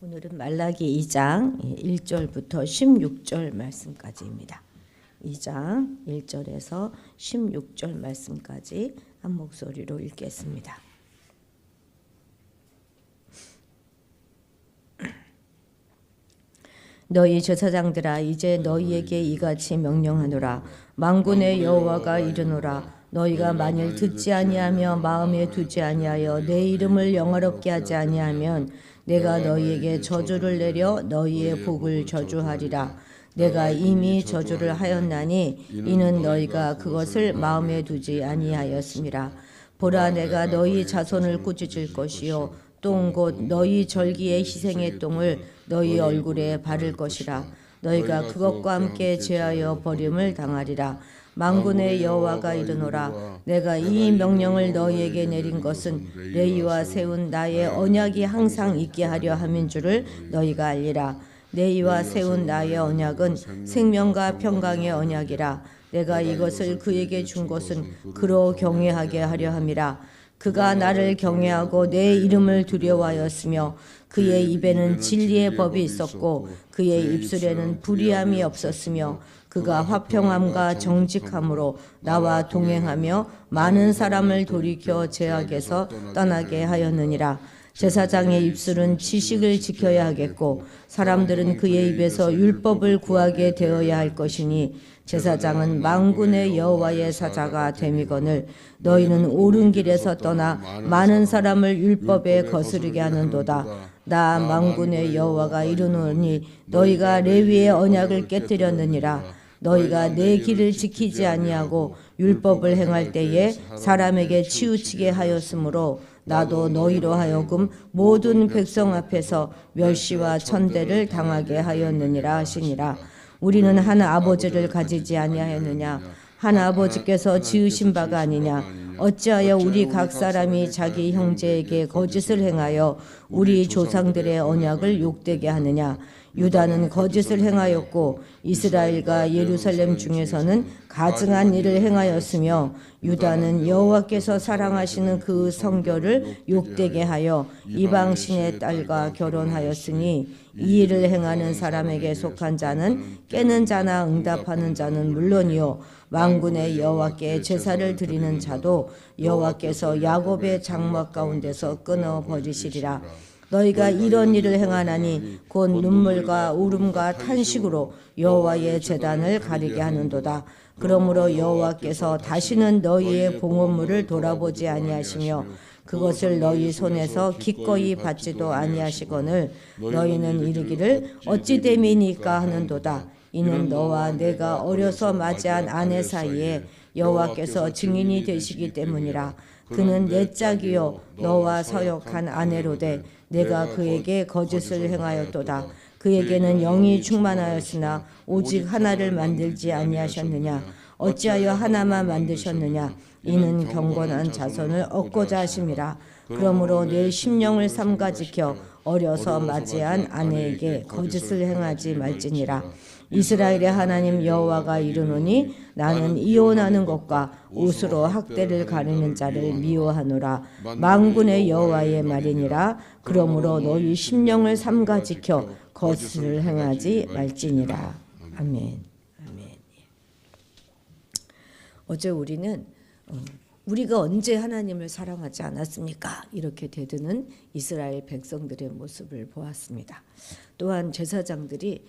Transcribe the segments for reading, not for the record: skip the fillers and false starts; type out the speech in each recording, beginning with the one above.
오늘은 말라기 2장 1절부터 16절 말씀까지입니다. 2장 1절에서 16절 말씀까지 한 목소리로 읽겠습니다. 너희 제사장들아, 이제 너희에게 이같이 명령하노라. 만군의 여호와가 이르노라. 너희가 만일 듣지 아니하며 마음에 두지 아니하여 내 이름을 영화롭게 하지 아니하면 내가 너희에게 저주를 내려 너희의 복을 저주하리라. 내가 이미 저주를 하였나니 이는 너희가 그것을 마음에 두지 아니하였음이라. 보라, 내가 너희 자손을 꾸짖을 것이요 똥 곧 너희 절기의 희생의 똥을 너희 얼굴에 바를 것이라. 너희가 그것과 함께 제하여 버림을 당하리라. 만군의 여호와가 이르노라. 내가 이 명령을 너희에게 내린 것은 레위와 세운 나의 언약이 항상 있게 하려 함인 줄을 너희가 알리라. 레위와 세운 나의 언약은 생명과 평강의 언약이라. 내가 이것을 그에게 준 것은 그로 경외하게 하려 함이라. 그가 나를 경외하고 내 이름을 두려워하였으며 그의 입에는 진리의 법이 있었고 그의 입술에는 불의함이 없었으며 그가 화평함과 정직함으로 나와 동행하며 많은 사람을 돌이켜 죄악에서 떠나게 하였느니라. 제사장의 입술은 지식을 지켜야 하겠고 사람들은 그의 입에서 율법을 구하게 되어야 할 것이니 제사장은 만군의 여호와의 사자가 됨이거늘 너희는 옳은 길에서 떠나 많은 사람을 율법에 거스르게 하는도다. 나 만군의 여호와가 이르노니 너희가 레위의 언약을 깨뜨렸느니라. 너희가 내 길을 지키지 아니하고 율법을 행할 때에 사람에게 치우치게 하였으므로 나도 너희로 하여금 모든 백성 앞에서 멸시와 천대를 당하게 하였느니라 하시니라. 우리는 한 아버지를 가지지 아니하였느냐? 한 아버지께서 지으신 바가 아니냐? 어찌하여 우리 각 사람이 자기 형제에게 거짓을 행하여 우리 조상들의 언약을 욕되게 하느냐? 유다는 거짓을 행하였고 이스라엘과 예루살렘 중에서는 가증한 일을 행하였으며 유다는 여호와께서 사랑하시는 그 성결을 욕되게 하여 이방신의 딸과 결혼하였으니 이 일을 행하는 사람에게 속한 자는 깨는 자나 응답하는 자는 물론이요 만군의 여호와께 제사를 드리는 자도 여호와께서 야곱의 장막 가운데서 끊어 버리시리라. 너희가 이런 일을 행하나니 곧 눈물과 울음과 탄식으로 여호와의 제단을 가리게 하는도다. 그러므로 여호와께서 다시는 너희의 봉헌물을 돌아보지 아니하시며 그것을 너희 손에서 기꺼이 받지도 아니하시거늘 너희는 이르기를 어찌 됨이니까 하는도다. 이는 너와 내가 어려서 맞이한 아내 사이에 여호와께서 증인이 되시기 때문이라. 그는 내 짝이요 너와 서역한 아내로되 내가 그에게 거짓을 행하였도다. 그에게는 영이 충만하였으나 오직 하나를 만들지 아니하셨느냐? 어찌하여 하나만 만드셨느냐? 이는 경건한 자손을 얻고자 하심이라. 그러므로 내 심령을 삼가 지켜 어려서 맞이한 아내에게 거짓을 행하지 말지니라. 이스라엘의 하나님 여호와가 이르노니 나는 이혼하는 것과 옷으로 학대를 가리는 자를 미워하노라. 만군의 여호와의 말이니라. 그러므로 너희 심령을 삼가 지켜 거짓을 행하지 말지니라. 아멘. 아멘. 어제 우리는 우리가 언제 하나님을 사랑하지 않았습니까? 이렇게 대드는 이스라엘 백성들의 모습을 보았습니다. 또한 제사장들이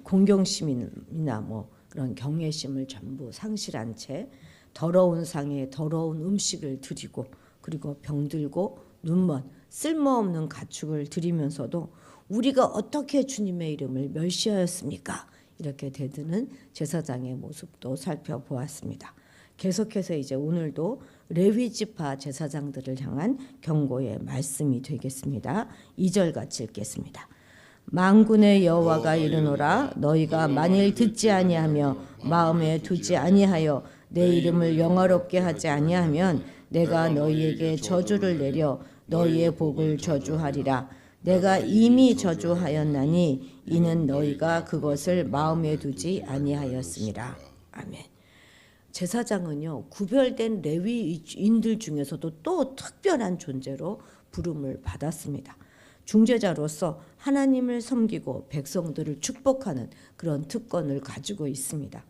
공경심이나 그런 경외심을 전부 상실한 채 더러운 상에 더러운 음식을 드리고 그리고 병들고 눈먼 쓸모없는 가축을 드리면서도 우리가 어떻게 주님의 이름을 멸시하였습니까? 이렇게 대드는 제사장의 모습도 살펴보았습니다. 계속해서 이제 오늘도 레위 지파 제사장들을 향한 경고의 말씀이 되겠습니다. 2절 같이 읽겠습니다. 만군의 여호와가 이르노라. 너희가 만일 듣지 아니하며 마음에 두지 아니하여 내 이름을 영화롭게 하지 아니하면 내가 너희에게 저주를 내려 너희의 복을 저주하리라. 내가 이미 저주하였나니 이는 너희가 그것을 마음에 두지 아니하였음이라. 아멘. 제사장은요, 구별된 레위인들 중에서도 또 특별한 존재로 부름을 받았습니다. 중재자로서 하나님을 섬기고 백성들을 축복하는 그런 특권을 가지고 있습니다.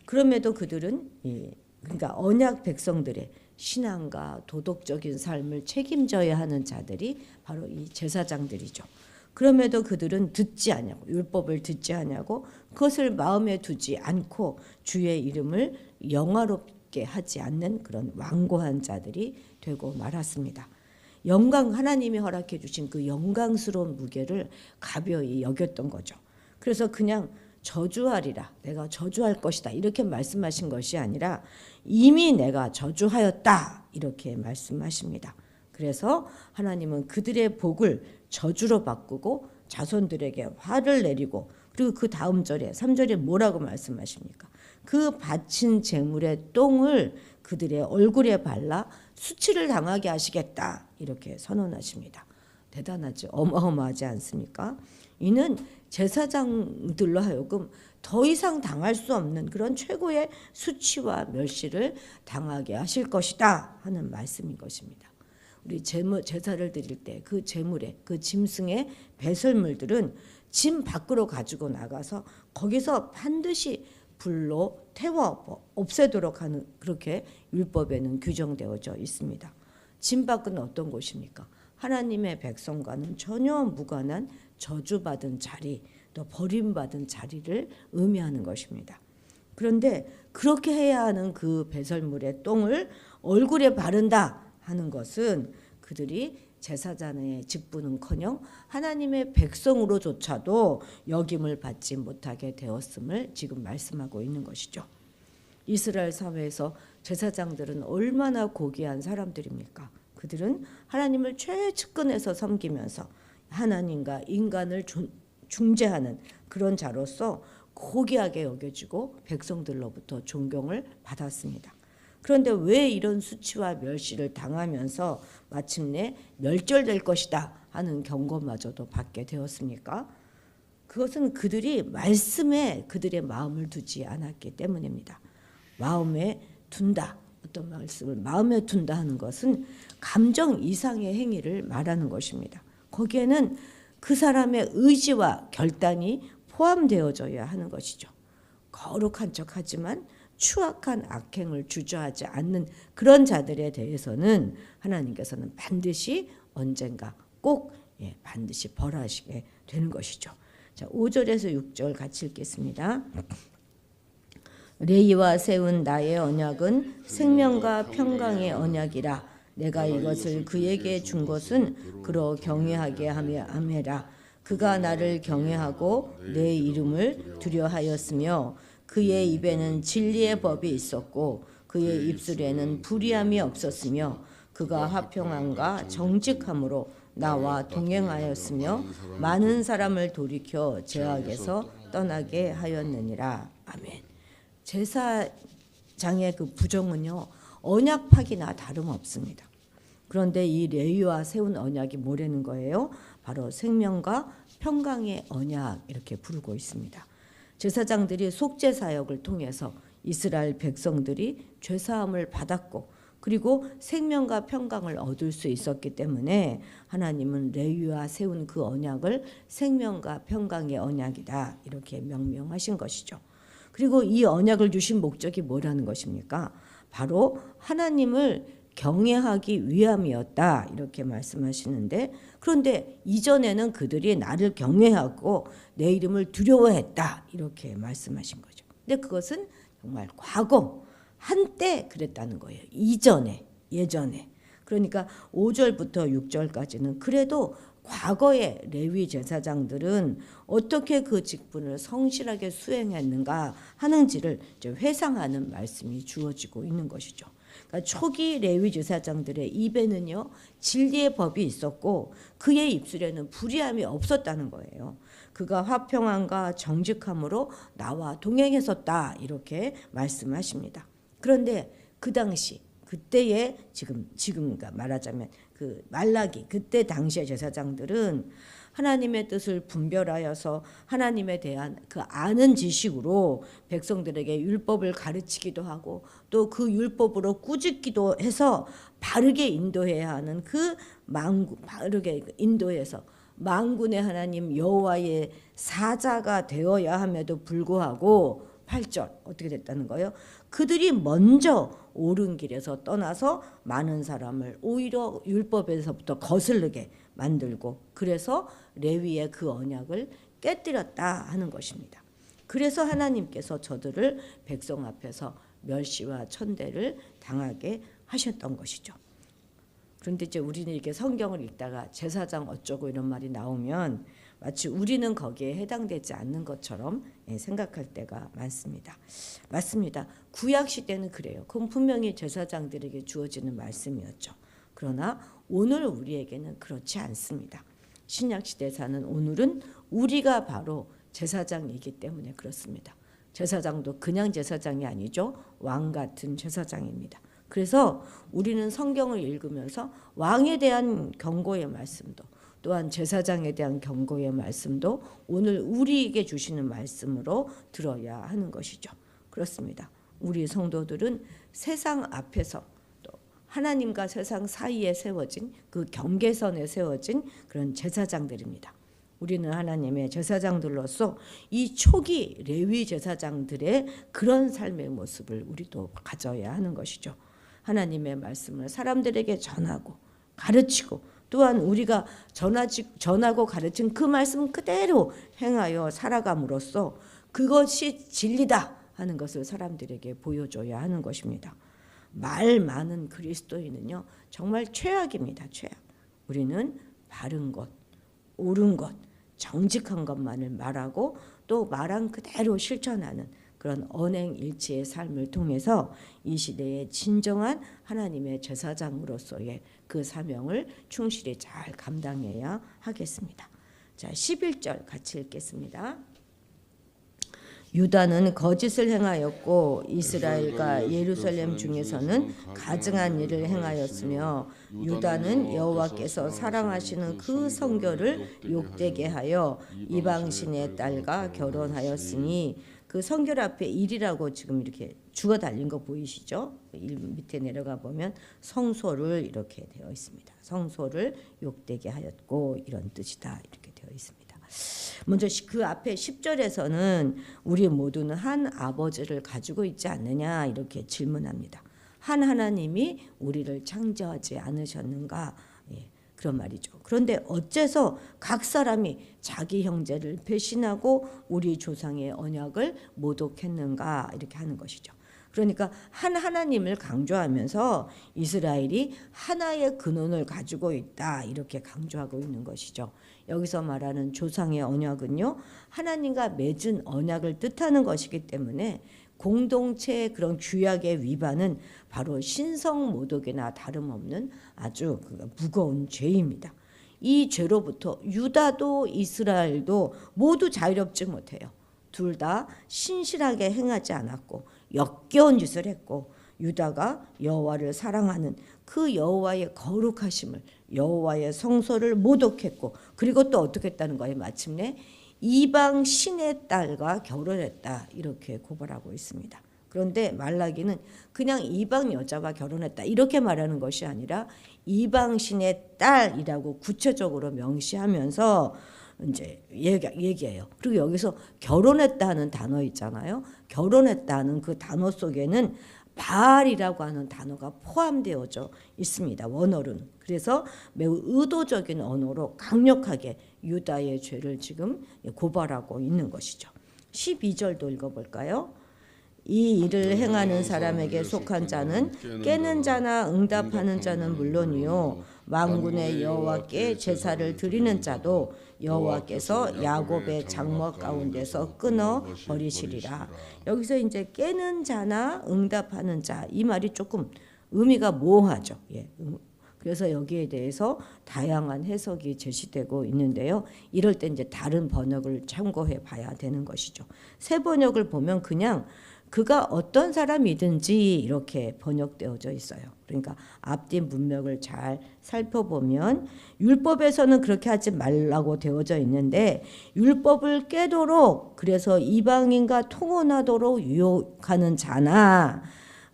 그럼에도 그들은 그러니까 언약 백성들의 신앙과 도덕적인 삶을 책임져야 하는 자들이 바로 이 제사장들이죠. 그럼에도 그들은 듣지 않냐고, 율법을 듣지 않냐고, 그것을 마음에 두지 않고 주의 이름을 영화롭게 하지 않는 그런 완고한 자들이 되고 말았습니다. 하나님이 허락해 주신 그 영광스러운 무게를 가벼이 여겼던 거죠. 그래서 그냥 저주하리라, 내가 저주할 것이다 이렇게 말씀하신 것이 아니라 이미 내가 저주하였다 이렇게 말씀하십니다. 그래서 하나님은 그들의 복을 저주로 바꾸고 자손들에게 화를 내리고, 그리고 그 다음 절에 3절에 뭐라고 말씀하십니까? 그 바친 제물의 똥을 그들의 얼굴에 발라 수치를 당하게 하시겠다 이렇게 선언하십니다. 대단하죠. 어마어마하지 않습니까? 이는 제사장들로 하여금 더 이상 당할 수 없는 그런 최고의 수치와 멸시를 당하게 하실 것이다 하는 말씀인 것입니다. 우리 제사를 드릴 때 그 제물의 그 짐승의 배설물들은 짐 밖으로 가지고 나가서 거기서 반드시 불로 태워 없애도록 하는, 그렇게 율법에는 규정되어져 있습니다. 짐 밖은 어떤 곳입니까? 하나님의 백성과는 전혀 무관한 저주받은 자리, 또 버림받은 자리를 의미하는 것입니다. 그런데 그렇게 해야 하는 그 배설물의 똥을 얼굴에 바른다 하는 것은 그들이 제사장의 직분은커녕 하나님의 백성으로조차도 역임을 받지 못하게 되었음을 지금 말씀하고 있는 것이죠. 이스라엘 사회에서 제사장들은 얼마나 고귀한 사람들입니까? 그들은 하나님을 최측근에서 섬기면서 하나님과 인간을 중재하는 그런 자로서 고귀하게 여겨지고 백성들로부터 존경을 받았습니다. 그런데 왜 이런 수치와 멸시를 당하면서 마침내 멸절될 것이다 하는 경고마저도 받게 되었습니까? 그것은 그들이 말씀에 그들의 마음을 두지 않았기 때문입니다. 마음에 둔다, 어떤 말씀을 마음에 둔다 하는 것은 감정 이상의 행위를 말하는 것입니다. 거기에는 그 사람의 의지와 결단이 포함되어져야 하는 것이죠. 거룩한 척하지만 추악한 악행을 주저하지 않는 그런 자들에 대해서는 하나님께서는 반드시 언젠가 꼭 반드시 벌하시게 되는 것이죠. 자, 5절에서 6절 같이 읽겠습니다. 레위와 세운 나의 언약은 생명과 평강의 언약이라. 내가 이것을 그에게 준 것은 그로 경외하게 함이라. 그가 나를 경외하고 내 이름을 두려하였으며 그의 입에는 진리의 법이 있었고 그의 입술에는 불의함이 없었으며 그가 화평함과 정직함으로 나와 동행하였으며 많은 사람을 돌이켜 죄악에서 떠나게 하였느니라. 아멘. 제사장의 그 부정은요, 언약 파기나 다름없습니다. 그런데 이 레위와 세운 언약이 뭐라는 거예요? 바로 생명과 평강의 언약 이렇게 부르고 있습니다. 제사장들이 속죄 사역을 통해서 이스라엘 백성들이 죄사함을 받았고 그리고 생명과 평강을 얻을 수 있었기 때문에 하나님은 레위와 세운 그 언약을 생명과 평강의 언약이다 이렇게 명명하신 것이죠. 그리고 이 언약을 주신 목적이 뭐라는 것입니까? 바로 하나님을 경외하기 위함이었다 이렇게 말씀하시는데, 그런데 이전에는 그들이 나를 경외하고 내 이름을 두려워했다 이렇게 말씀하신 거죠. 근데 그것은 정말 과거 한때 그랬다는 거예요. 예전에. 그러니까 5절부터 6절까지는 그래도 과거의 레위 제사장들은 어떻게 그 직분을 성실하게 수행했는가 하는지를 회상하는 말씀이 주어지고 있는 것이죠. 그러니까 초기 레위 제사장들의 입에는요 진리의 법이 있었고 그의 입술에는 불의함이 없었다는 거예요. 그가 화평함과 정직함으로 나와 동행했었다 이렇게 말씀하십니다. 그런데 그 당시 그때의 지금과 말하자면 그 말라기 그때 당시의 제사장들은 하나님의 뜻을 분별하여서 하나님에 대한 그 아는 지식으로 백성들에게 율법을 가르치기도 하고 또 그 율법으로 꾸짖기도 해서 바르게 인도해야 하는 바르게 인도해서 만군의 하나님 여호와의 사자가 되어야 함에도 불구하고 8절 어떻게 됐다는 거예요? 그들이 먼저 옳은 길에서 떠나서 많은 사람을 오히려 율법에서부터 거슬르게 만들고 그래서 레위의 그 언약을 깨뜨렸다 하는 것입니다. 그래서 하나님께서 저들을 백성 앞에서 멸시와 천대를 당하게 하셨던 것이죠. 그런데 이제 우리는 이렇게 성경을 읽다가 제사장 어쩌고 이런 말이 나오면 마치 우리는 거기에 해당되지 않는 것처럼 생각할 때가 많습니다. 맞습니다. 구약 시대는 그래요. 그건 분명히 제사장들에게 주어지는 말씀이었죠. 그러나 오늘 우리에게는 그렇지 않습니다. 신약 시대에 사는 오늘은 우리가 바로 제사장이기 때문에 그렇습니다. 제사장도 그냥 제사장이 아니죠. 왕 같은 제사장입니다. 그래서 우리는 성경을 읽으면서 왕에 대한 경고의 말씀도 또한 제사장에 대한 경고의 말씀도 오늘 우리에게 주시는 말씀으로 들어야 하는 것이죠. 그렇습니다. 우리 성도들은 세상 앞에서 또 하나님과 세상 사이에 세워진 그 경계선에 세워진 그런 제사장들입니다. 우리는 하나님의 제사장들로서 이 초기 레위 제사장들의 그런 삶의 모습을 우리도 가져야 하는 것이죠. 하나님의 말씀을 사람들에게 전하고 가르치고 또한 우리가 전하고 가르친 그 말씀 그대로 행하여 살아감으로써 그것이 진리다 하는 것을 사람들에게 보여줘야 하는 것입니다. 말 많은 그리스도인은요 정말 최악입니다. 최악. 우리는 바른 것, 옳은 것, 정직한 것만을 말하고 또 말한 그대로 실천하는 그런 언행일치의 삶을 통해서 이 시대의 진정한 하나님의 제사장으로서의 그 사명을 충실히 잘 감당해야 하겠습니다. 자, 11절 같이 읽겠습니다. 유다는 거짓을 행하였고 이스라엘과 예루살렘 중에서는 가증한 일을 행하였으며 유다는 여호와께서 사랑하시는 그 성결을 욕되게 하여 이방신의 딸과 결혼하였으니 그 성결 앞에 일이라고 지금 이렇게 주가 달린 거 보이시죠? 밑에 내려가 보면 성소를 이렇게 되어 있습니다. 성소를 욕되게 하였고 이런 뜻이다 이렇게 되어 있습니다. 먼저 그 앞에 10절에서는 우리 모두는 한 아버지를 가지고 있지 않느냐 이렇게 질문합니다. 한 하나님이 우리를 창조하지 않으셨는가? 그런 말이죠. 그런데 어째서 각 사람이 자기 형제를 배신하고 우리 조상의 언약을 모독했는가 이렇게 하는 것이죠. 그러니까 한 하나님을 강조하면서 이스라엘이 하나의 근원을 가지고 있다 이렇게 강조하고 있는 것이죠. 여기서 말하는 조상의 언약은요 하나님과 맺은 언약을 뜻하는 것이기 때문에 공동체의 그런 규약의 위반은 바로 신성 모독이나 다름없는 아주 무거운 죄입니다. 이 죄로부터 유다도 이스라엘도 모두 자유롭지 못해요. 둘 다 신실하게 행하지 않았고 역겨운 짓을 했고 유다가 여호와를 사랑하는 그 여호와의 거룩하심을 여호와의 성소를 모독했고 그리고 또 어떻게 했다는 거예요. 마침내 이방 신의 딸과 결혼했다 이렇게 고발하고 있습니다. 그런데 말라기는 그냥 이방 여자와 결혼했다 이렇게 말하는 것이 아니라 이방 신의 딸이라고 구체적으로 명시하면서 이제 얘기해요. 그리고 여기서 결혼했다는 단어 있잖아요. 결혼했다는 그 단어 속에는 바알이라고 하는 단어가 포함되어져 있습니다. 원어로는. 그래서 매우 의도적인 언어로 강력하게 유다의 죄를 지금 고발하고 있는 것이죠. 12절도 읽어볼까요? 이 일을 행하는 사람에게 속한 자는 깨는 자나 응답하는 자는 물론이요 만군의 여호와께 제사를 드리는 자도 여호와께서 야곱의 장막 가운데서 끊어 버리시리라. 여기서 이제 깨는 자나 응답하는 자 이 말이 조금 의미가 모호하죠. 그래서 여기에 대해서 다양한 해석이 제시되고 있는데요. 이럴 때 이제 다른 번역을 참고해 봐야 되는 것이죠. 새 번역을 보면 그냥 그가 어떤 사람이든지 이렇게 번역되어져 있어요. 그러니까 앞뒤 문맥을 잘 살펴보면 율법에서는 그렇게 하지 말라고 되어져 있는데 율법을 깨도록 그래서 이방인과 통혼하도록 유혹하는 자나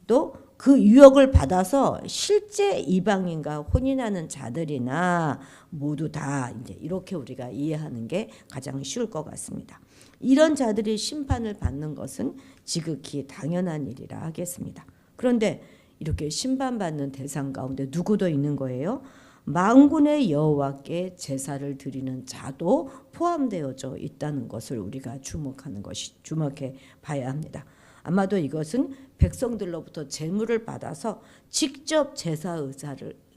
또 그 유혹을 받아서 실제 이방인과 혼인하는 자들이나 모두 다 이제 이렇게 우리가 이해하는 게 가장 쉬울 것 같습니다. 이런 자들이 심판을 받는 것은 지극히 당연한 일이라 하겠습니다. 그런데 이렇게 심판받는 대상 가운데 누구도 있는 거예요? 만군의 여호와께 제사를 드리는 자도 포함되어져 있다는 것을 우리가 주목해 봐야 합니다. 아마도 이것은 백성들로부터 제물을 받아서 직접 제사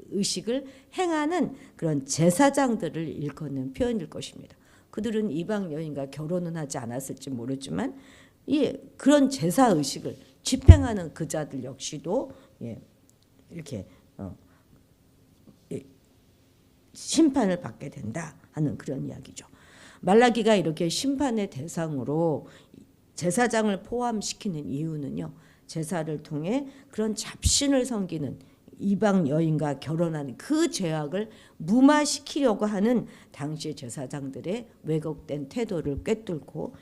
의식을 행하는 그런 제사장들을 일컫는 표현일 것입니다. 그들은 이방 여인과 결혼은 하지 않았을지 모르지만 그런 제사 의식을 집행하는 그 자들 역시도 이렇게 심판을 받게 된다 하는 그런 이야기죠. 말라기가 이렇게 심판의 대상으로 제사장을 포함시키는 이유는요. 제사를 통해 그런 잡신을 섬기는 이방 여인과 결혼하는 그 죄악을 무마시키려고 하는 당시 제사장들의 왜곡된 태도를 꿰뚫고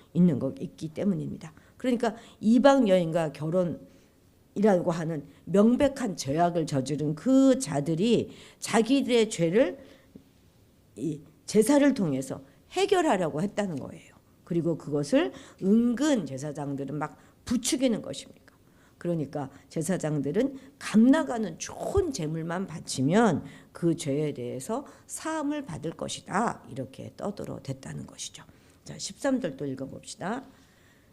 있기 때문입니다. 그러니까 이방 여인과 결혼이라고 하는 명백한 죄악을 저지른 그 자들이 자기들의 죄를 이 제사를 통해서 해결하려고 했다는 거예요. 그리고 그것을 은근 제사장들은 막 부추기는 것입니다. 그러니까 제사장들은 값나가는 좋은 제물만 바치면 그 죄에 대해서 사함을 받을 것이다. 이렇게 떠들어댔다는 것이죠. 자, 13절도 읽어봅시다.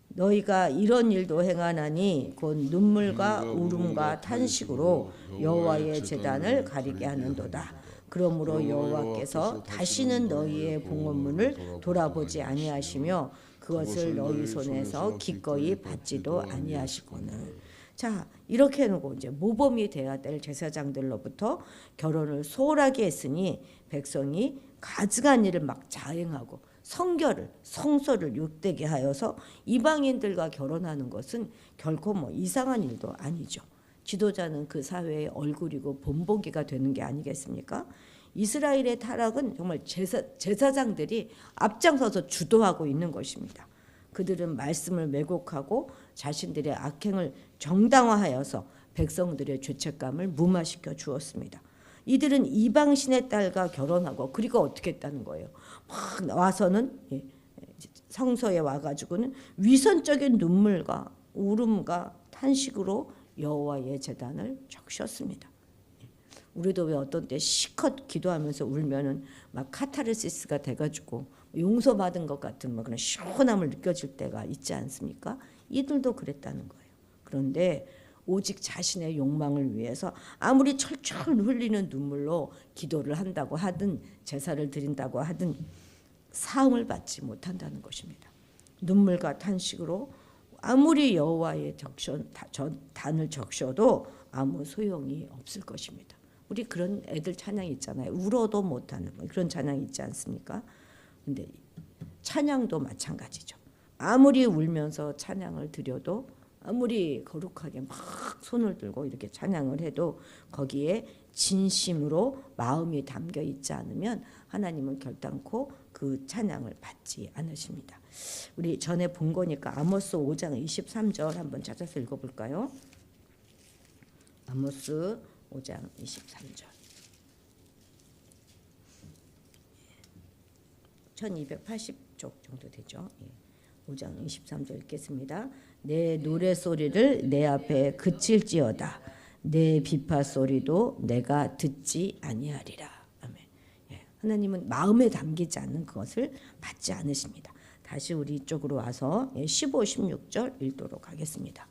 너희가 이런 일도 행하나니 곧 눈물과 울음과 탄식으로 여호와의 제단을 가리게 하는도다. 그러므로 여호와께서 다시는 너희의 봉헌문을 돌아보지 아니하시며 그것을 너희 손에서 기꺼이 받지도 아니하시거늘. 자, 이렇게 해놓고 이제 모범이 되어야 될 제사장들로부터 결혼을 소홀하게 했으니 백성이 가증한 일을 막 자행하고 성소를 욕되게 하여서 이방인들과 결혼하는 것은 결코 이상한 일도 아니죠. 지도자는 그 사회의 얼굴이고 본보기가 되는 게 아니겠습니까? 이스라엘의 타락은 정말 제사장들이 앞장서서 주도하고 있는 것입니다. 그들은 말씀을 왜곡하고 자신들의 악행을 정당화하여서 백성들의 죄책감을 무마시켜 주었습니다. 이들은 이방신의 딸과 결혼하고 그리고 어떻게 했다는 거예요. 막 와서는 성소에 와가지고는 위선적인 눈물과 울음과 탄식으로 여호와의 제단을 적셨습니다. 우리도 왜 어떤 때 시컷 기도하면서 울면은 막 카타르시스가 돼가지고 용서받은 것 같은 그런 시원함을 느껴질 때가 있지 않습니까? 이들도 그랬다는 거예요. 그런데 오직 자신의 욕망을 위해서 아무리 철철 흘리는 눈물로 기도를 한다고 하든 제사를 드린다고 하든 사함을 받지 못한다는 것입니다. 눈물과 탄식으로 아무리 여호와의 단을 적셔도 아무 소용이 없을 것입니다. 우리 그런 애들 찬양 있잖아요. 울어도 못하는 그런 찬양 있지 않습니까? 근데 찬양도 마찬가지죠. 아무리 울면서 찬양을 드려도 아무리 거룩하게 막 손을 들고 이렇게 찬양을 해도 거기에 진심으로 마음이 담겨 있지 않으면 하나님은 결단코 그 찬양을 받지 않으십니다. 우리 전에 본 거니까 아모스 5장 23절 한번 찾아서 읽어볼까요? 아모스 5장 23절. 1280쪽 정도 되죠. 5장 23절 읽겠습니다. 내 노래소리를 내 앞에 그칠지어다. 내 비파소리도 내가 듣지 아니하리라. 아멘. 하나님은 마음에 담기지 않는 그것을 받지 않으십니다. 다시 우리 쪽으로 와서 15, 16절 읽도록 하겠습니다.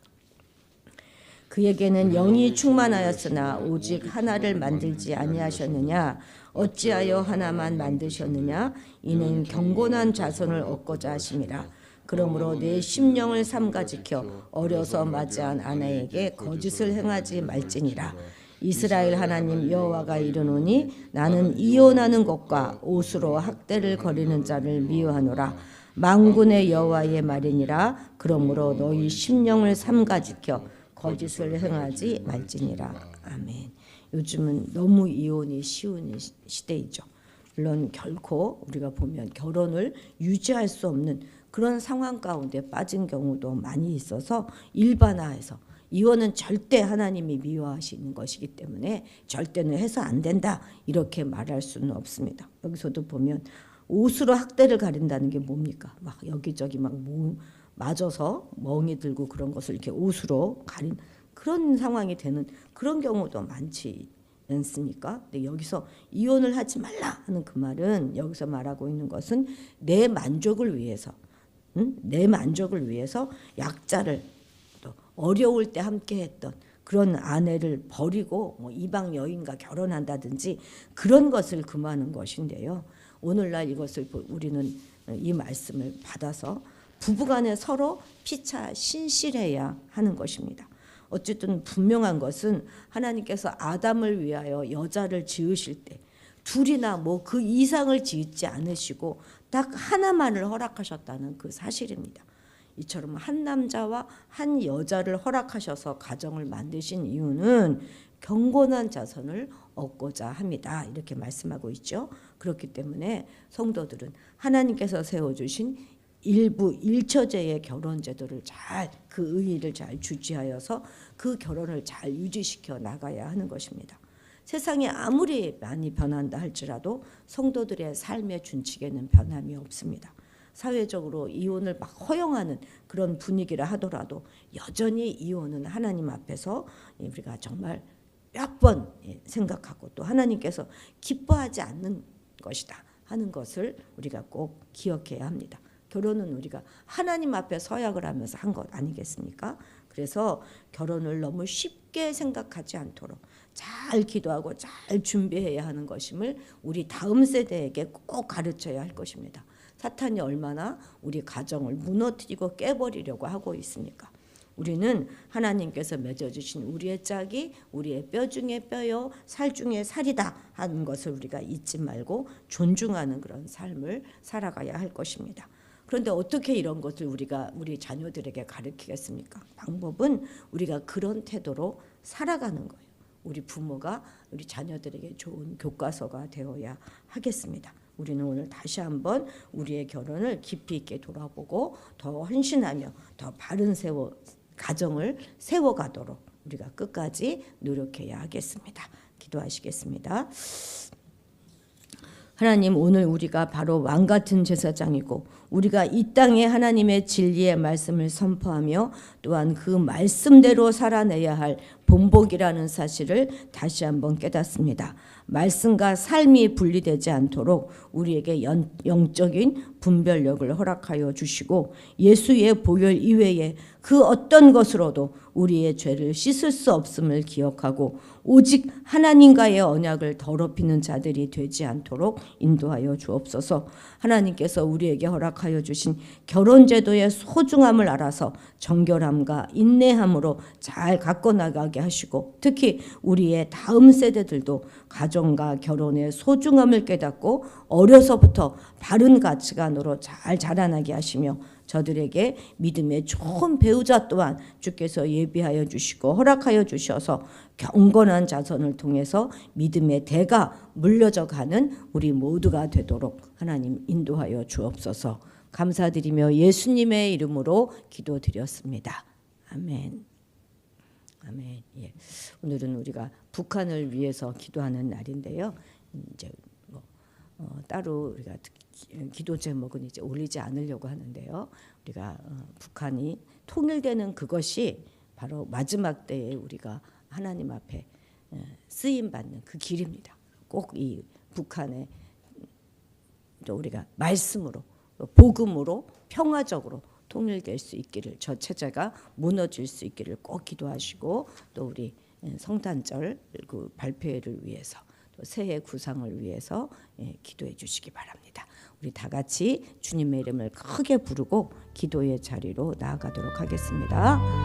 그에게는 영이 충만하였으나 오직 하나를 만들지 아니하셨느냐? 어찌하여 하나만 만드셨느냐? 이는 경건한 자손을 얻고자 하심이라. 그러므로 내 심령을 삼가 지켜 어려서 맞이한 아내에게 거짓을 행하지 말지니라. 이스라엘 하나님 여호와가 이르노니 나는 이혼하는 것과 옷으로 학대를 거리는 자를 미워하노라. 만군의 여호와의 말이니라. 그러므로 너희 심령을 삼가 지켜 거짓을 행하지 말지니라. 아멘. 요즘은 너무 이혼이 쉬운 시대이죠. 물론 결코 우리가 보면 결혼을 유지할 수 없는 그런 상황 가운데 빠진 경우도 많이 있어서 일반화해서 이혼은 절대 하나님이 미워하시는 것이기 때문에 절대는 해서 안 된다 이렇게 말할 수는 없습니다. 여기서도 보면 옷으로 학대를 가린다는 게 뭡니까? 막 여기저기 막 맞아서 멍이 들고 그런 것을 이렇게 옷으로 가린 그런 상황이 되는 그런 경우도 많지 않습니까? 근데 여기서 이혼을 하지 말라 하는 그 말은 여기서 말하고 있는 것은 내 만족을 위해서, 내 만족을 위해서 약자를 또 어려울 때 함께했던 그런 아내를 버리고 뭐 이방 여인과 결혼한다든지 그런 것을 금하는 것인데요. 오늘날 이것을 우리는 이 말씀을 받아서 부부간에 서로 피차 신실해야 하는 것입니다. 어쨌든 분명한 것은 하나님께서 아담을 위하여 여자를 지으실 때 둘이나 뭐 그 이상을 지으지 않으시고 딱 하나만을 허락하셨다는 그 사실입니다. 이처럼 한 남자와 한 여자를 허락하셔서 가정을 만드신 이유는 경건한 자손을 얻고자 합니다. 이렇게 말씀하고 있죠. 그렇기 때문에 성도들은 하나님께서 세워주신 일부 일처제의 결혼 제도를 잘 그 의의를 잘 주지하여서 그 결혼을 잘 유지시켜 나가야 하는 것입니다. 세상이 아무리 많이 변한다 할지라도 성도들의 삶의 준칙에는 변함이 없습니다. 사회적으로 이혼을 막 허용하는 그런 분위기라 하더라도 여전히 이혼은 하나님 앞에서 우리가 정말 몇 번 생각하고 또 하나님께서 기뻐하지 않는 것이다 하는 것을 우리가 꼭 기억해야 합니다. 결혼은 우리가 하나님 앞에 서약을 하면서 한 것 아니겠습니까? 그래서 결혼을 너무 쉽게 생각하지 않도록 잘 기도하고 잘 준비해야 하는 것임을 우리 다음 세대에게 꼭 가르쳐야 할 것입니다. 사탄이 얼마나 우리 가정을 무너뜨리고 깨버리려고 하고 있습니까? 우리는 하나님께서 맺어주신 우리의 짝이 우리의 뼈 중에 뼈요 살 중에 살이다 하는 것을 우리가 잊지 말고 존중하는 그런 삶을 살아가야 할 것입니다. 그런데 어떻게 이런 것을 우리가 우리 자녀들에게 가르치겠습니까? 방법은 우리가 그런 태도로 살아가는 거예요. 우리 부모가 우리 자녀들에게 좋은 교과서가 되어야 하겠습니다. 우리는 오늘 다시 한번 우리의 결혼을 깊이 있게 돌아보고 더 헌신하며 더 바른 가정을 세워가도록 우리가 끝까지 노력해야 하겠습니다. 기도하시겠습니다. 하나님, 오늘 우리가 바로 왕 같은 제사장이고 우리가 이 땅에 하나님의 진리의 말씀을 선포하며 또한 그 말씀대로 살아내야 할 본복이라는 사실을 다시 한번 깨닫습니다. 말씀과 삶이 분리되지 않도록 우리에게 영적인 분별력을 허락하여 주시고 예수의 보혈 이외에 그 어떤 것으로도 우리의 죄를 씻을 수 없음을 기억하고 오직 하나님과의 언약을 더럽히는 자들이 되지 않도록 인도하여 주옵소서. 하나님께서 우리에게 허락하여 주신 결혼제도의 소중함을 알아서 정결함과 인내함으로 잘 갖고 나가게 하시고 특히 우리의 다음 세대들도 가정과 결혼의 소중함을 깨닫고 어려서부터 바른 가치관으로 잘 자라나게 하시며 저들에게 믿음의 좋은 배우자 또한 주께서 예비하여 주시고 허락하여 주셔서 경건한 자손을 통해서 믿음의 대가 물려져 가는 우리 모두가 되도록 하나님 인도하여 주옵소서. 감사드리며 예수님의 이름으로 기도드렸습니다. 아멘. 아멘. 예. 오늘은 우리가 북한을 위해서 기도하는 날인데요. 이제 따로 우리가 기도 제목은 이제 올리지 않으려고 하는데요. 우리가 북한이 통일되는 그것이 바로 마지막 때에 우리가 하나님 앞에 쓰임 받는 그 길입니다. 꼭 이 북한에 또 우리가 말씀으로 복음으로 평화적으로 통일될 수 있기를 저 체제가 무너질 수 있기를 꼭 기도하시고 또 우리 성탄절 그 발표회를 위해서 또 새해 구상을 위해서 기도해 주시기 바랍니다. 우리 다 같이 주님의 이름을 크게 부르고 기도의 자리로 나아가도록 하겠습니다.